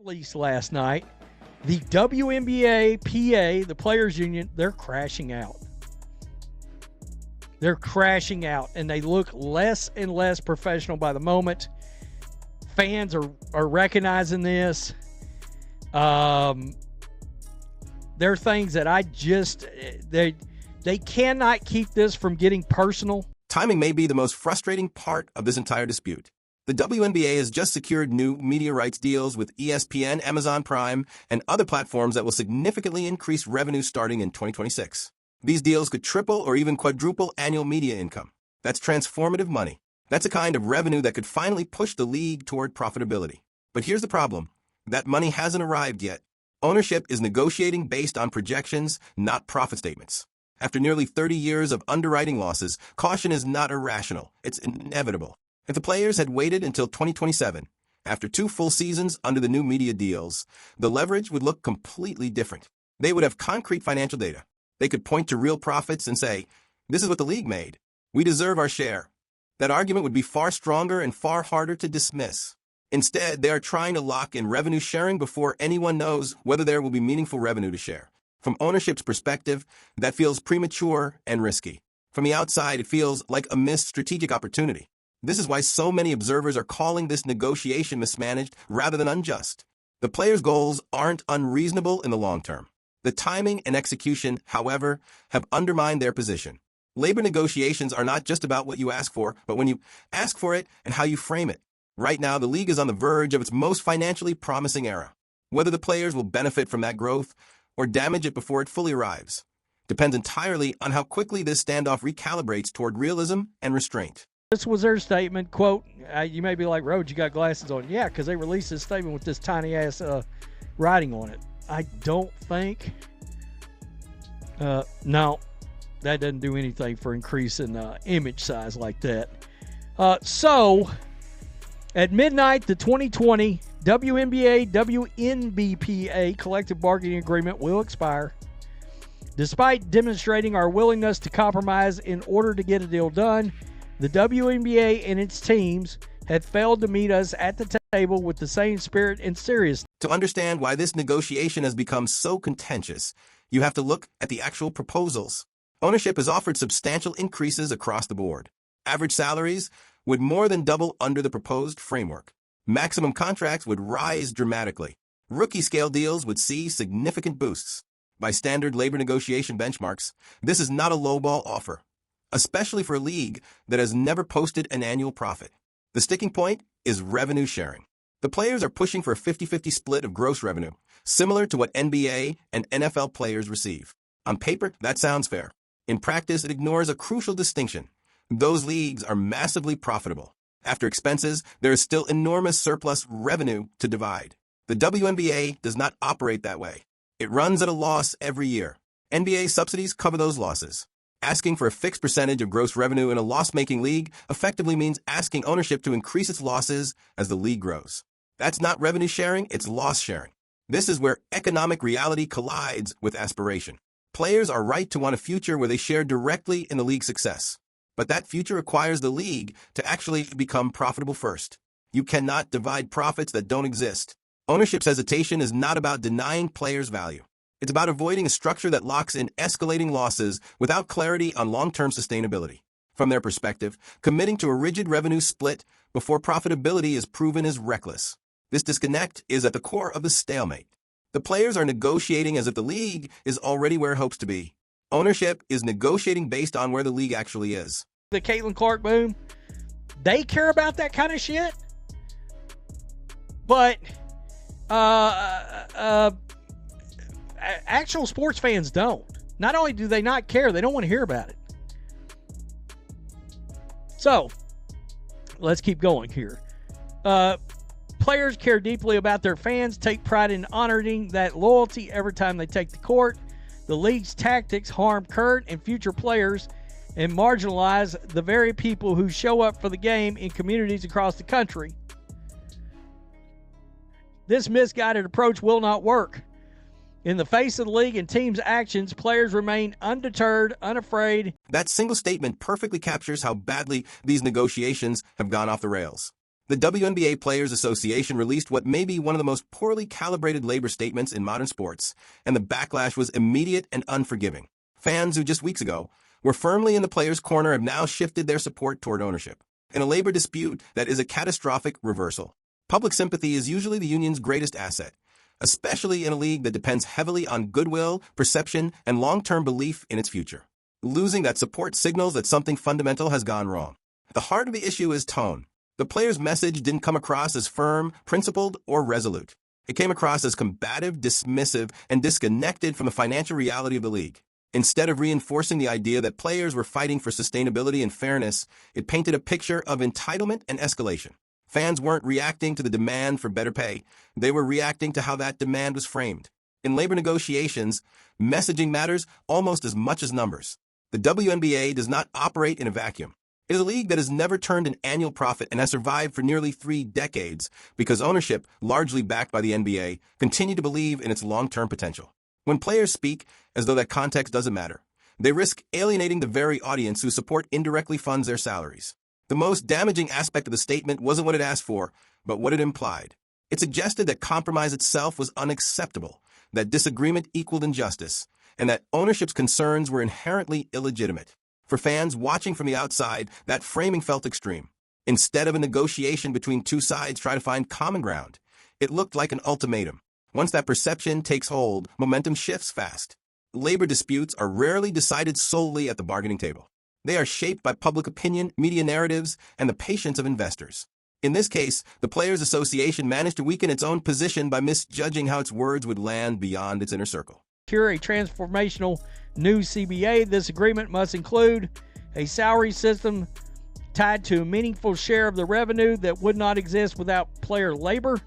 release last night, the WNBA PA, the Players Union, they're crashing out. They're crashing out, and they look less and less professional by the moment. Fans are recognizing this. There are things that they cannot keep this from getting personal. Timing may be the most frustrating part of this entire dispute. The WNBA has just secured new media rights deals with ESPN, Amazon Prime, and other platforms that will significantly increase revenue starting in 2026. These deals could triple or even quadruple annual media income. That's transformative money. That's a kind of revenue that could finally push the league toward profitability. But here's the problem. That money hasn't arrived yet. Ownership is negotiating based on projections, not profit statements. After nearly 30 years of underwriting losses, caution is not irrational. It's inevitable. If the players had waited until 2027, after 2 full seasons under the new media deals, the leverage would look completely different. They would have concrete financial data. They could point to real profits and say, this is what the league made. We deserve our share. That argument would be far stronger and far harder to dismiss. Instead, they are trying to lock in revenue sharing before anyone knows whether there will be meaningful revenue to share. From ownership's perspective, that feels premature and risky. From the outside, it feels like a missed strategic opportunity. This is why so many observers are calling this negotiation mismanaged rather than unjust. The players' goals aren't unreasonable in the long term. The timing and execution, however, have undermined their position. Labor negotiations are not just about what you ask for, but when you ask for it and how you frame it. Right now, the league is on the verge of its most financially promising era. Whether the players will benefit from that growth or damage it before it fully arrives depends entirely on how quickly this standoff recalibrates toward realism and restraint. This was their statement, quote, you may be like, Rhodes, you got glasses on. Yeah, because they released this statement with this tiny-ass writing on it. I don't think, no, that doesn't do anything for increasing image size like that. So, at midnight, the 2020 WNBA WNBPA collective bargaining agreement will expire. Despite demonstrating our willingness to compromise in order to get a deal done, the WNBA and its teams have failed to meet us at the table with the same spirit and seriousness. To understand why this negotiation has become so contentious, you have to look at the actual proposals. Ownership has offered substantial increases across the board. Average salaries would more than double under the proposed framework. Maximum contracts would rise dramatically. Rookie-scale deals would see significant boosts. By standard labor negotiation benchmarks, this is not a lowball offer, especially for a league that has never posted an annual profit. The sticking point is revenue sharing. The players are pushing for a 50-50 split of gross revenue, similar to what NBA and NFL players receive. On paper, that sounds fair. In practice, it ignores a crucial distinction. Those leagues are massively profitable. After expenses, there is still enormous surplus revenue to divide. The WNBA does not operate that way. It runs at a loss every year. NBA subsidies cover those losses. Asking for a fixed percentage of gross revenue in a loss-making league effectively means asking ownership to increase its losses as the league grows. That's not revenue sharing, it's loss sharing. This is where economic reality collides with aspiration. Players are right to want a future where they share directly in the league's success. But that future requires the league to actually become profitable first. You cannot divide profits that don't exist. Ownership's hesitation is not about denying players value. It's about avoiding a structure that locks in escalating losses without clarity on long-term sustainability. From their perspective, committing to a rigid revenue split before profitability is proven is reckless. This disconnect is at the core of the stalemate. The players are negotiating as if the league is already where it hopes to be. Ownership is negotiating based on where the league actually is. The Caitlin Clark boom, they care about that kind of shit. But actual sports fans don't. Not only do they not care, they don't want to hear about it. So, let's keep going here. Players care deeply about their fans, take pride in honoring that loyalty every time they take the court. The league's tactics harm current and future players and marginalize the very people who show up for the game in communities across the country. This misguided approach will not work. In the face of the league and team's actions, players remain undeterred, unafraid. That single statement perfectly captures how badly these negotiations have gone off the rails. The WNBA Players Association released what may be one of the most poorly calibrated labor statements in modern sports, and the backlash was immediate and unforgiving. Fans who just weeks ago were firmly in the players' corner have now shifted their support toward ownership. In a labor dispute that is a catastrophic reversal, public sympathy is usually the union's greatest asset, especially in a league that depends heavily on goodwill, perception, and long-term belief in its future. Losing that support signals that something fundamental has gone wrong. The heart of the issue is tone. The player's message didn't come across as firm, principled, or resolute. It came across as combative, dismissive, and disconnected from the financial reality of the league. Instead of reinforcing the idea that players were fighting for sustainability and fairness, it painted a picture of entitlement and escalation. Fans weren't reacting to the demand for better pay. They were reacting to how that demand was framed. In labor negotiations, messaging matters almost as much as numbers. The WNBA does not operate in a vacuum. It is a league that has never turned an annual profit and has survived for nearly 3 decades because ownership, largely backed by the NBA, continued to believe in its long-term potential. When players speak as though that context doesn't matter, they risk alienating the very audience whose support indirectly funds their salaries. The most damaging aspect of the statement wasn't what it asked for, but what it implied. It suggested that compromise itself was unacceptable, that disagreement equaled injustice, and that ownership's concerns were inherently illegitimate. For fans watching from the outside, that framing felt extreme. Instead of a negotiation between two sides trying to find common ground, it looked like an ultimatum. Once that perception takes hold, momentum shifts fast. Labor disputes are rarely decided solely at the bargaining table. They are shaped by public opinion, media narratives, and the patience of investors. In this case, the Players Association managed to weaken its own position by misjudging how its words would land beyond its inner circle. Secure a transformational new CBA, this agreement must include a salary system tied to a meaningful share of the revenue that would not exist without player labor,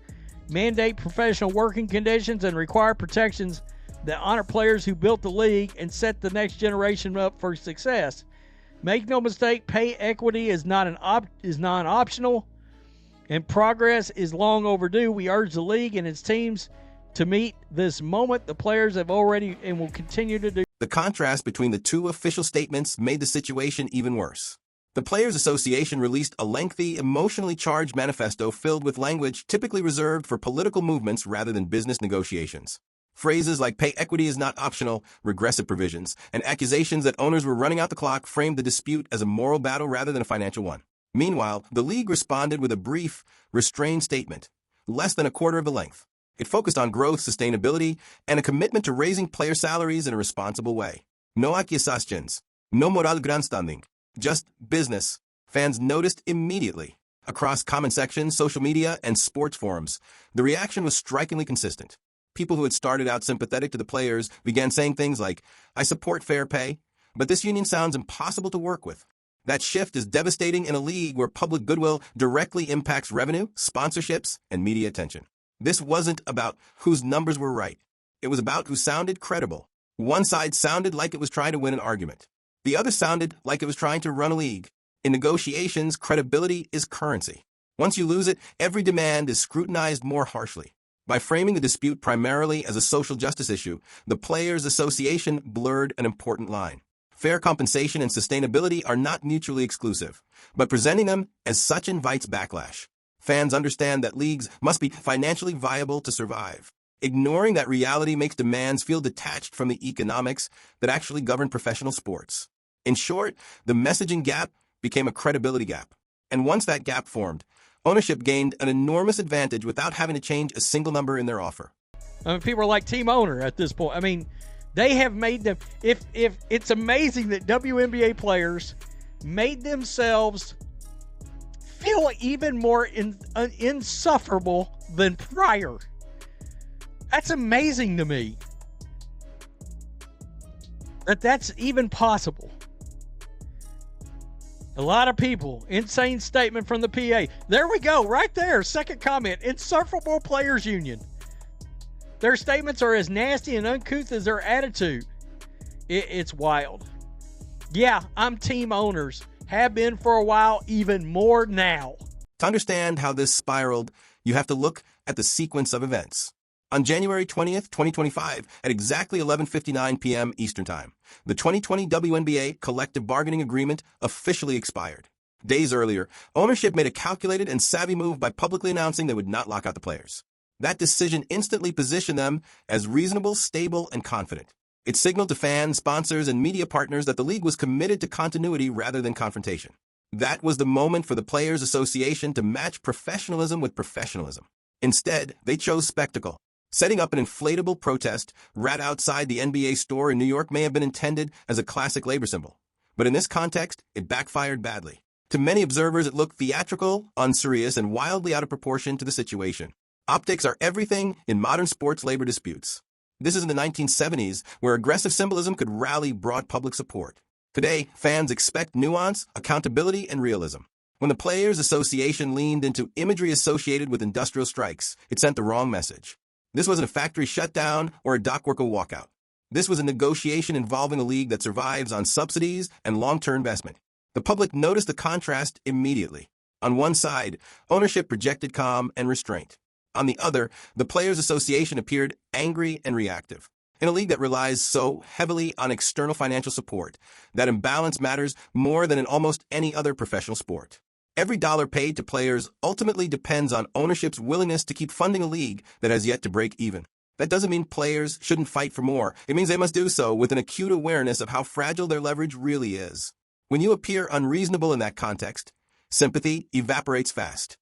mandate professional working conditions, and require protections that honor players who built the league and set the next generation up for success. Make no mistake, pay equity is non-optional, and progress is long overdue. We urge the league and its teams to meet this moment. The players have already and will continue to do. The contrast between the two official statements made the situation even worse. The Players Association released a lengthy, emotionally charged manifesto filled with language typically reserved for political movements rather than business negotiations. Phrases like pay equity is not optional, regressive provisions, and accusations that owners were running out the clock framed the dispute as a moral battle rather than a financial one. Meanwhile, the league responded with a brief, restrained statement, less than a quarter of the length. It focused on growth, sustainability, and a commitment to raising player salaries in a responsible way. No accusations, no moral grandstanding, just business. Fans noticed immediately. Across comment sections, social media, and sports forums, the reaction was strikingly consistent. People who had started out sympathetic to the players began saying things like, I support fair pay, but this union sounds impossible to work with. That shift is devastating in a league where public goodwill directly impacts revenue, sponsorships, and media attention. This wasn't about whose numbers were right. It was about who sounded credible. One side sounded like it was trying to win an argument. The other sounded like it was trying to run a league. In negotiations, credibility is currency. Once you lose it, every demand is scrutinized more harshly. By framing the dispute primarily as a social justice issue, the Players Association blurred an important line. Fair compensation and sustainability are not mutually exclusive, but presenting them as such invites backlash. Fans understand that leagues must be financially viable to survive. Ignoring that reality makes demands feel detached from the economics that actually govern professional sports. In short, the messaging gap became a credibility gap. And once that gap formed, ownership gained an enormous advantage without having to change a single number in their offer. I mean, people are like team owner at this point. I mean, they have made them. If it's amazing that WNBA players made themselves feel even more insufferable than prior. That's amazing to me. That's even possible. A lot of people. Insane statement from the PA. There we go. Right there. Second comment. Insufferable players union. Their statements are as nasty and uncouth as their attitude. It's wild. Yeah, I'm team owners. Have been for a while, even more now. To understand how this spiraled, you have to look at the sequence of events. On January 20th, 2025, at exactly 11:59 p.m. Eastern Time, the 2020 WNBA collective bargaining agreement officially expired. Days earlier, ownership made a calculated and savvy move by publicly announcing they would not lock out the players. That decision instantly positioned them as reasonable, stable, and confident. It signaled to fans, sponsors, and media partners that the league was committed to continuity rather than confrontation. That was the moment for the Players Association to match professionalism with professionalism. Instead, they chose spectacle. Setting up an inflatable protest right outside the NBA store in New York may have been intended as a classic labor symbol. But in this context, it backfired badly. To many observers, it looked theatrical, unserious, and wildly out of proportion to the situation. Optics are everything in modern sports labor disputes. This is in the 1970s, where aggressive symbolism could rally broad public support. Today, fans expect nuance, accountability, and realism. When the Players Association leaned into imagery associated with industrial strikes, it sent the wrong message. This wasn't a factory shutdown or a dock worker walkout. This was a negotiation involving a league that survives on subsidies and long-term investment. The public noticed the contrast immediately. On one side, ownership projected calm and restraint. On the other, the Players Association appeared angry and reactive. In a league that relies so heavily on external financial support, that imbalance matters more than in almost any other professional sport. Every dollar paid to players ultimately depends on ownership's willingness to keep funding a league that has yet to break even. That doesn't mean players shouldn't fight for more. It means they must do so with an acute awareness of how fragile their leverage really is. When you appear unreasonable in that context, sympathy evaporates fast.